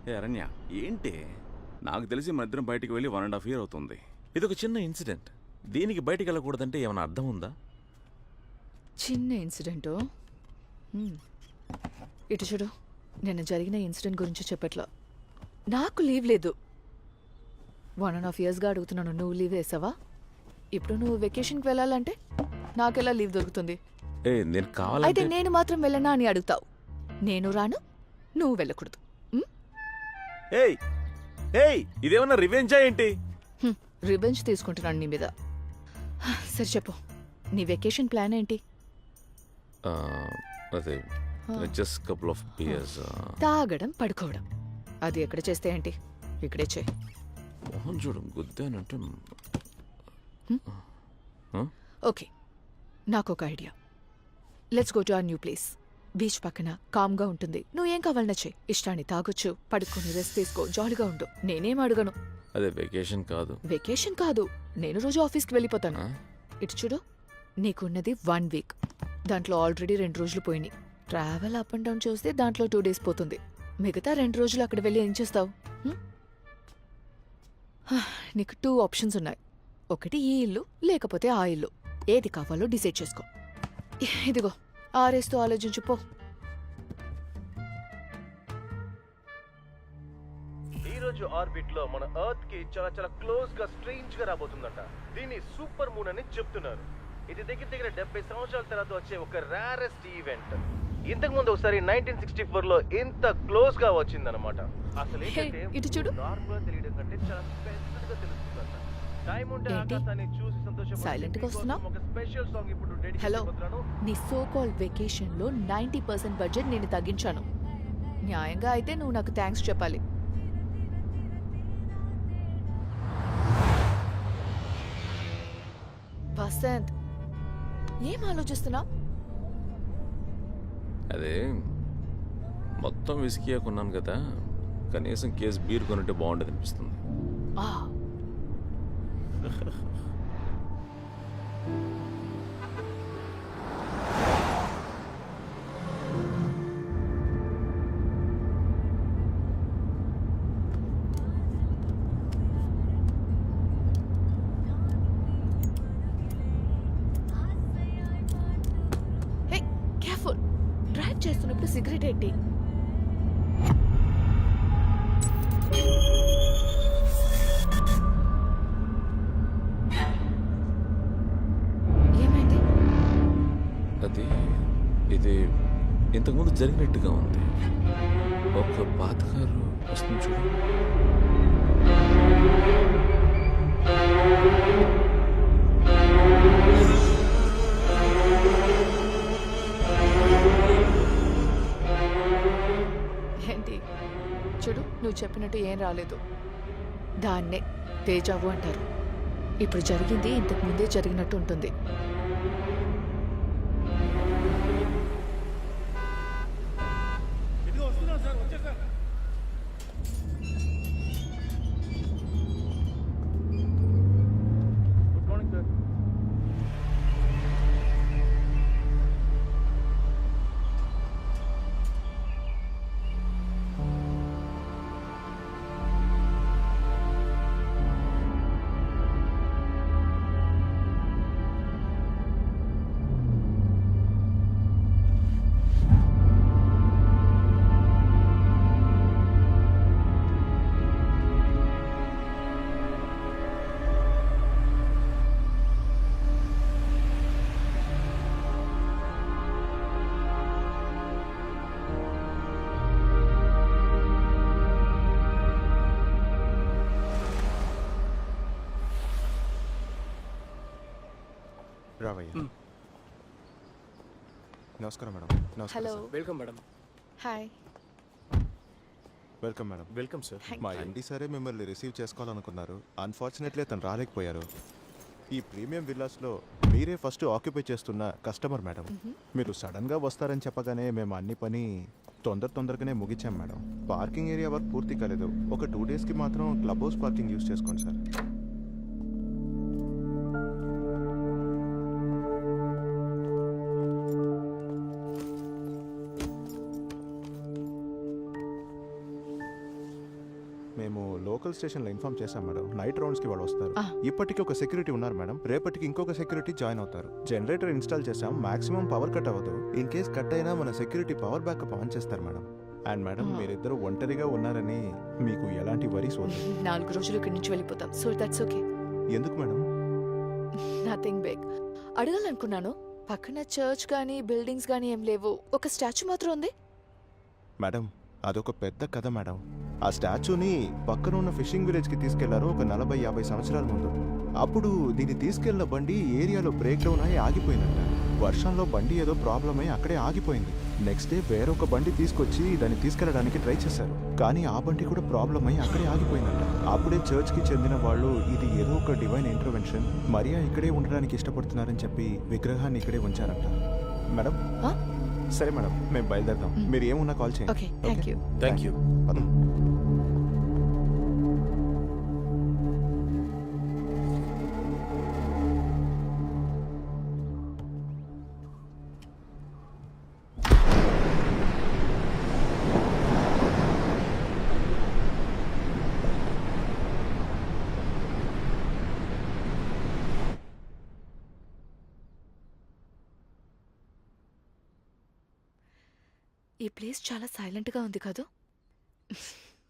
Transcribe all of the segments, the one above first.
ఏ అరణ్య, ఏంటి? నాకు తెలిసి మన ఇద్దరం బయటికి వెళ్ళి 1.5 years అవుతుంది. ఇది ఒక చిన్న ఇన్సిడెంట్. దీనికి బయటికి వెళ్ళకూడదంటే ఏమైనా అర్థం ఉందా? చిన్న ఇన్సిడెంటు. ఇటు చూడు, నిన్న జరిగిన ఇన్సిడెంట్ గురించి చెప్పట్లా. నాకు లీవ్ లేదు. 1.5 yearsగా అడుగుతున్నాను, నువ్వు లీవ్ వేసావా? ఇప్పుడు నువ్వు వెకేషన్కి వెళ్ళాలంటే నాకెలా లీవ్ దొరుకుతుంది? నేను అయితే కావాలంటే నేను మాత్రం వెళ్ళనా అని అడుగుతావు. నేను రాను, నువ్వు వెళ్ళకూడదు. ఏయ్ ఏయ్ ఇదేమన్నా రివెంజా ఏంటి? రివెంజ్ తీసుకుంటున్నాను నీ మీద. సరే చెప్పు, నీ వెకేషన్ ప్లాన్ ఏంటి? అదే జస్ట్ కపుల్ ఆఫ్ బియర్స్. తాగడం, పడుకోవడం. అది ఎక్కడ చేస్తే ఏంటి, ఇక్కడే చేయి. మోహన్ చూడు, గుద్దానంటే. ఓకే, నాకు ఒక idea. Let's go to our new place. Beach పక్కన కామ్గా ఉంటుంది. నువ్వు ఏం కావాలన్నా చెయ్యి. ఇష్టాన్ని తాగొచ్చు, పడుకొని రెస్ట్ తీసుకో, జాలీగా ఉండు. నేనేం అడగను. అదే వెకేషన్ కాదు. వెకేషన్ కాదు, నేను రోజు ఆఫీస్కి వెళ్ళిపోతాను. ఇటు చూడు, నీకున్నది 1 week. దాంట్లో ఆల్రెడీ 2 రోజులు పోయినాయి. ట్రావెల్ అప్ అండ్ డౌన్ చూస్తే దాంట్లో 2 days పోతుంది. మిగతా 2 రోజులు అక్కడ వెళ్ళి ఏం చేస్తావు? నీకు 2 options ఉన్నాయి. ఒకటి ఈ ఇల్లు, లేకపోతే ఆ ఇల్లు. ఏది కావాలో డిసైడ్ చేసుకో. ఇదిగో, ఆరేస్తూ ఆలోచించు పో. ఈ రోజు ఆర్బిట్ లో మన ఎర్త్ కి చాలా చాలా క్లోజ్ గా స్ట్రేంజ్ గా రాబోతుందంట. దీన్ని సూపర్ మూన్ అని చెప్తున్నారు. ఇది దగ్గర దగ్గర 70 సంవత్సరాల తర్వాత వచ్చే ఒక రేరెస్ట్ ఈవెంట్. ఇంతకు ముందు ఒకసారి 1964 లో ఇంత క్లోజ్ గా వచ్చిందన్నమాట. అసలు ఏంటంటే ఇటు చూడు, నార్మల్ తెలియడం కంటే చాలా స్పెసిఫిక్ గా తెలుస్తుందంట. టైం ఉంటే ఆకాశాన్ని చూసి సంతోషపడే సైలెంట్ గా వస్తున్నావ్? ఒక స్పెషల్ సాంగ్ ఇప్పుడు డెడికేట్ హలో, చేస్తున్నాను. నీ సో కాల్ వెకేషన్ లో 90% బడ్జెట్ నేను తగ్గించాను. న్యాయంగా అయితే నువ్వు నాకు థ్యాంక్స్ చెప్పాలి. వసంత్, ఏం ఆలోచిస్తున్నా? అదే మొత్తం విసికి కొన్నాను కదా, కనీసం కేసు బీర్ కొనుంటే బాగుండేది అనిపిస్తుంది. హే, కేర్ఫుల్. డ్రైవ్ చేస్తున్నప్పుడు సిగరెట్ ఏంటి? ఏమైంది? అది ఇది ఇంతకుముందు జరిగినట్టుగా ఉంది. ఒక పాత కారు వస్తుంది చూడు. ఏంటి? చూడు, నువ్వు చెప్పినట్టు ఏం రాలేదు. దాన్నే తేజావు అంటారు. ఇప్పుడు జరిగింది ఇంతకు ముందే జరిగినట్టు ఉంటుంది. Good morning sir. రావయ్య. నమస్కారం మేడం. నమస్కారం hello. Sir. Welcome madam. Hi. Welcome madam. Welcome sir. మా ఎండి సరే మిమ్మల్ని రిసీవ్ చేసుకోవాలనుకున్నారు. అన్ఫార్చునేట్లీ తను రాలేకపోయారు. ఈ ప్రీమియం విల్లాస్లో మీరే ఫస్ట్ ఆక్యుపై చేస్తున్న కస్టమర్ మేడం. మీరు సడన్గా వస్తారని చెప్పగానే మేము అన్ని పని తొందరగానే ముగించాం మేడం. పార్కింగ్ ఏరియా వర్క్ పూర్తి కాలేదు. ఒక 2 daysకి మాత్రం క్లబ్ హౌస్ పార్కింగ్ యూస్ చేసుకోండి సార్. మేము లోకల్ స్టేషన్లో ఇన్ఫార్మ్ చేశాం మేడం. నైట్ రౌండ్స్కి వాళ్ళు వస్తారు. ఆ. ఇప్పటికి ఒక సెక్యూరిటీ ఉన్నారు మేడం. రేపటికి ఇంకొక సెక్యూరిటీ జాయిన్ అవుతారు. జనరేటర్ ఇన్స్టాల్ చేసాం. మాక్సిమం పవర్ కట్ అవ్వదు. ఇన్ కేస్ కట్ అయినా మన సెక్యూరిటీ పవర్ బ్యాకప్ ఆన్ చేస్తారు మేడం. అండ్ మేడం మీరిద్దరు ఒంటరిగా ఉన్నారని మీకు ఎలాంటి వరీస్ వద్దు. 4 రోజులు ఇక్కడి నుంచి వెళ్ళిపోతాం. So that's okay. ఎందుకు మేడం? Nothing big. అడగాలనుకున్నాను, పక్కన చర్చ్ కానీ బిల్డింగ్స్ కానీ ఏం లేవు, ఒక స్టాచ్యూ మాత్రం ఉంది. మేడం అదొక పెద్ద కథ మేడం. ఆ స్టాచ్యూని పక్కన ఉన్న ఫిషింగ్ విలేజ్కి తీసుకెళ్లారు ఒక 40-50 సంవత్సరాల ముందు. అప్పుడు దీన్ని తీసుకెళ్లిన బండి ఏరియాలో బ్రేక్ డౌన్ అయి ఆగిపోయిందంట. వర్షంలో బండి ఏదో ప్రాబ్లం అయి అక్కడే ఆగిపోయింది. నెక్స్ట్ డే వేరొక బండి తీసుకొచ్చి దాన్ని తీసుకెళ్లడానికి ట్రై చేశారు. కానీ ఆ బండి కూడా ప్రాబ్లం అయి అక్కడే ఆగిపోయిందంట. అప్పుడే చర్చ్కి చెందిన వాళ్ళు ఇది ఏదో ఒక డివైన్ ఇంటర్వెన్షన్, మరియా ఇక్కడే ఉండడానికి ఇష్టపడుతున్నారని చెప్పి విగ్రహాన్ని ఇక్కడే ఉంచారంట. మేడం ఆ? సరే మేడం, మేము బయలుదేరదాం. మీరు ఏమున్నా కాల్ చేయండి. Okay, thank you. Thank you. పదం. ఈ ప్లేస్ చాలా సైలెంట్గా ఉంది కాదు?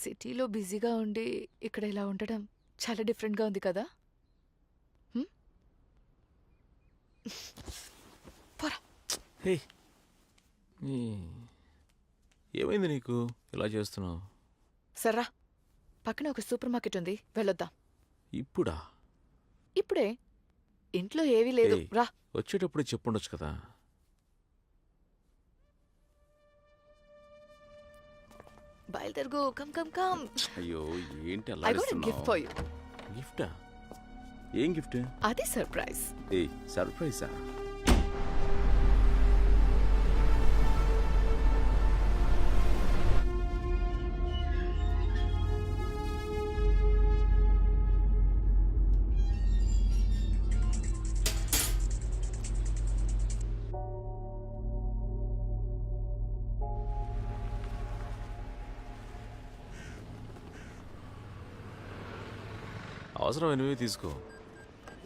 సిటీలో బిజీగా ఉండి ఇక్కడ ఇలా ఉండడం చాలా డిఫరెంట్గా ఉంది కదా? హ్మ్? పోరా. హే, ఏమైంది నీకు ఇలా చేస్తున్నావు? సర్రా, పక్కన ఒక సూపర్ మార్కెట్ ఉంది, వెళ్ళొద్దాం. ఇప్పుడా? ఇప్పుడే. ఇంట్లో ఏవీ లేదు. ఏయ్. రా. వచ్చేటప్పుడు చెప్పుండొచ్చు కదా. బయలుదేరుగో. Come come come. అయ్యో ఏంటి అలా I got gift for you. గిఫ్టా? ఏం గిఫ్ట్? అది సర్ప్రైజ్. ఏ సర్ప్రైజా? అవసరం ఎనివే తీసుకో.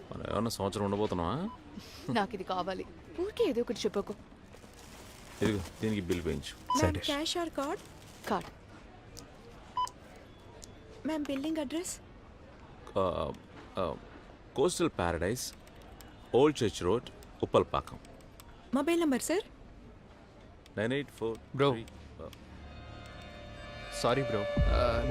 మనం ఏమన్నా సంవత్సరం ఉండబోతున్నావా? నాకు ఇది కావాలి. ఊరికే ఏదో ఒకటి చెప్పకు. ఇదిగో దీనికి బిల్ వేయించు. मैम कैश और card? Card. Ma'am building address? Coastal Paradise, Old Church Road, Uppalpakam. Mobile number sir? 984 Bro. Sorry bro,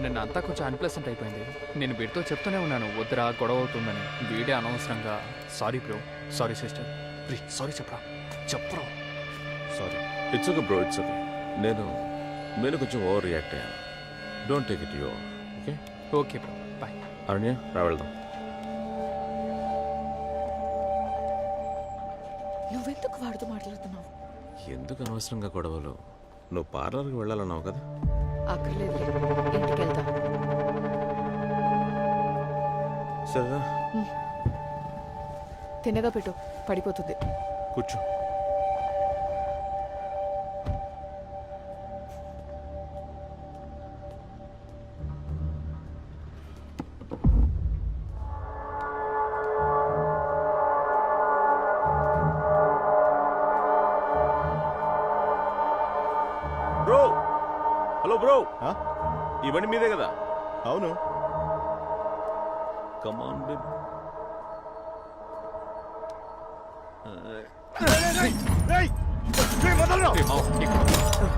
నిన్న అంతా కొంచెం అన్ప్లెసెంట్ అయిపోయింది. నేను వీడితో చెప్తూనే ఉన్నాను వద్దురా గొడవ అవుతుందని. వీడే అనవసరంగా. Sorry bro. Sorry sister. Please sorry చెప్పరా. చెప్పరా. Sorry. It's okay bro, it's okay. నేను కొంచెం ఓవర్ రియాక్ట్ అయ్యాను. Don't take it you. Okay okay bro, bye. Aranya రా వెళ్దాం. నువ్వెందుకు వాడితో మాట్లాడుతున్నావు? ఎందుకు అనవసరంగా గొడవలు? నువ్వు పార్లర్కి వెళ్ళాలన్నావు కదా. అక్కర్లేదులే, ఇంటికి వెళ్దాం. సరేరా, తిన్నగా పెట్టు, పడిపోతుంది. కూర్చో. Bro, hello bro. ఆ? ఈ బండి మీదే కదా? అవును. కమాన్ బేబ్.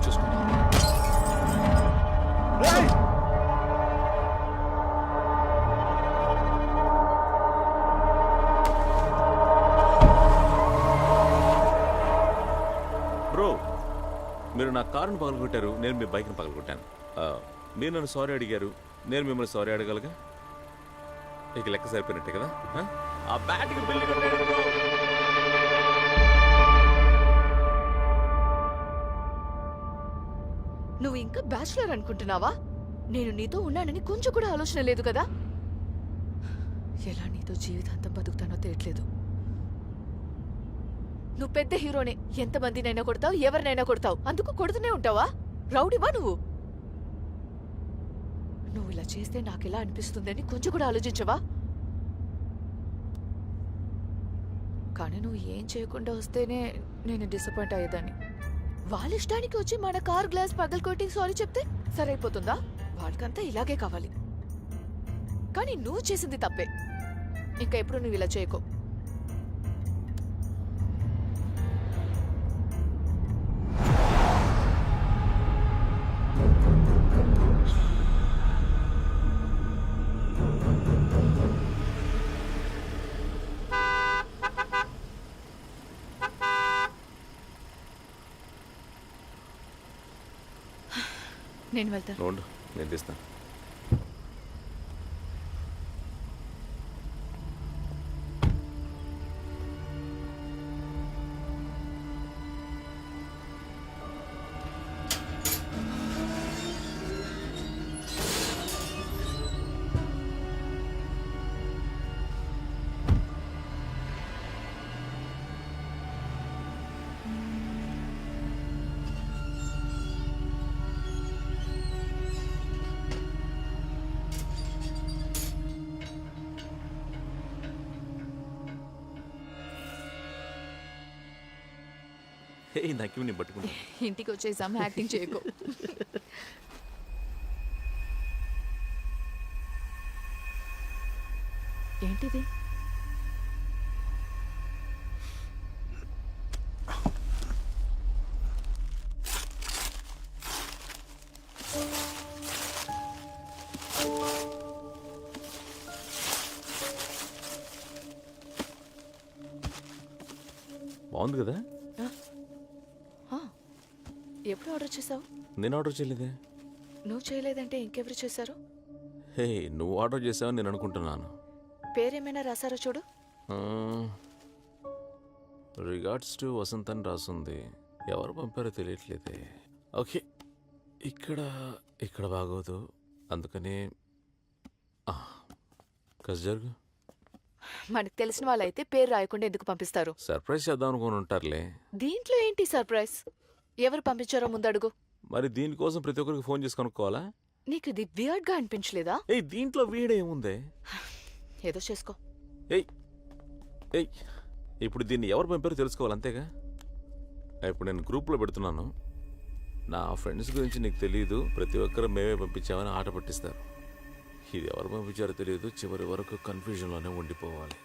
చూసుకుంటా. బ్రో, మీరు నా కారును పగలగొట్టారు, నేను మీ బైక్ని పగలగొట్టాను. మీరు నన్ను సారీ అడిగారు, నేను మిమ్మల్ని సారీ అడగలగా. ఇక లెక్క సరిపోయినట్టే కదా. ఆ బ్యాట్కి బిల్లు కట్టండి బ్రో. నువ్వు ఇంకా బ్యాచులర్ అనుకుంటున్నావా? నేను నీతో ఉన్నానని కొంచెం కూడా ఆలోచన లేదు కదా? ఎలా నీతో జీవితాంతం బతుకుతానో తెలియట్లేదు. నువ్వు పెద్ద హీరోనే, ఎంతమందినైనా కొడతావు, ఎవరినైనా కొడతావు, అందుకు కొడుతూనే ఉంటావా? రౌడీవా నువ్వు? నువ్వు నువ్వు ఇలా చేస్తే నాకు ఎలా అనిపిస్తుంది అని కొంచెం కూడా ఆలోచించవా? కానీ నువ్వు ఏం చేయకుండా వస్తేనే నేను డిసప్పాయింట్ అయ్యేదాన్ని. వాళ్ళ ఇష్టానికి వచ్చి మన కార్ గ్లాస్ పగలకొట్టి సారీ చెప్తే సరైపోతుందా? వాళ్ళకంతా ఇలాగే కావాలి. కానీ నువ్వు చేసింది తప్పే. ఇంకా ఎప్పుడు నువ్వు ఇలా చేయకో. నేను వెళ్తాను. నువ్వు ఉండు, నేను తీస్తాను. హే నాకు నేను పట్టుకుంటా. ఇంటికి వచ్చేసాం, యాక్టింగ్ చేయకు. ఏంటిది? బాగుంది కదా? ఎప్పుడు ఆర్డర్ చేసావు? నేను ఆర్డర్ చేయలేదే. నువ్వు చేయలేదంటే ఇంకెవరు చేశారు? హే నువ్వు ఆర్డర్ చేసావని నేను అనుకుంటున్నాను. పేరేమైనా రాసారో చూడు. రిగార్డ్స్ టు వసంత్ అని రాసుంది. ఎవరు పంపారో తెలియట్లేదే. ఓకే, ఇక్కడ బాగోదు, అందుకని కస్ జరుగు. మనకు తెలిసిన వాళ్ళైతే పేరు రాయకుండా ఎందుకు పంపిస్తారు? సర్ప్రైజ్ చేద్దాం అనుకుని ఉంటారులే. దీంట్లో ఏంటి సర్ప్రైజ్? ఎవరు పంపించారో ముందు అడుగు. మరి దీనికోసం ప్రతి ఒక్కరికి ఫోన్ చేసి కనుక్కోవాలా? నీకు ఇది వియర్డ్ గా అనిపించలేదా? ఏయ్ దీంట్లో వీడేముందే? ఏదో చేసుకో. ఏయ్ ఏయ్ ఇప్పుడు దీన్ని ఎవరు పంపారో తెలుసుకోవాలి అంతేగా. ఇప్పుడు నేను గ్రూప్లో పెడుతున్నాను. నా ఫ్రెండ్స్ గురించి నీకు తెలియదు, ప్రతి ఒక్కరు మేమే పంపించామని ఆట పట్టిస్తారు. ఇది ఎవరు పంపించారో తెలియదు, చివరి వరకు కన్ఫ్యూజన్లోనే ఉండిపోవాలి.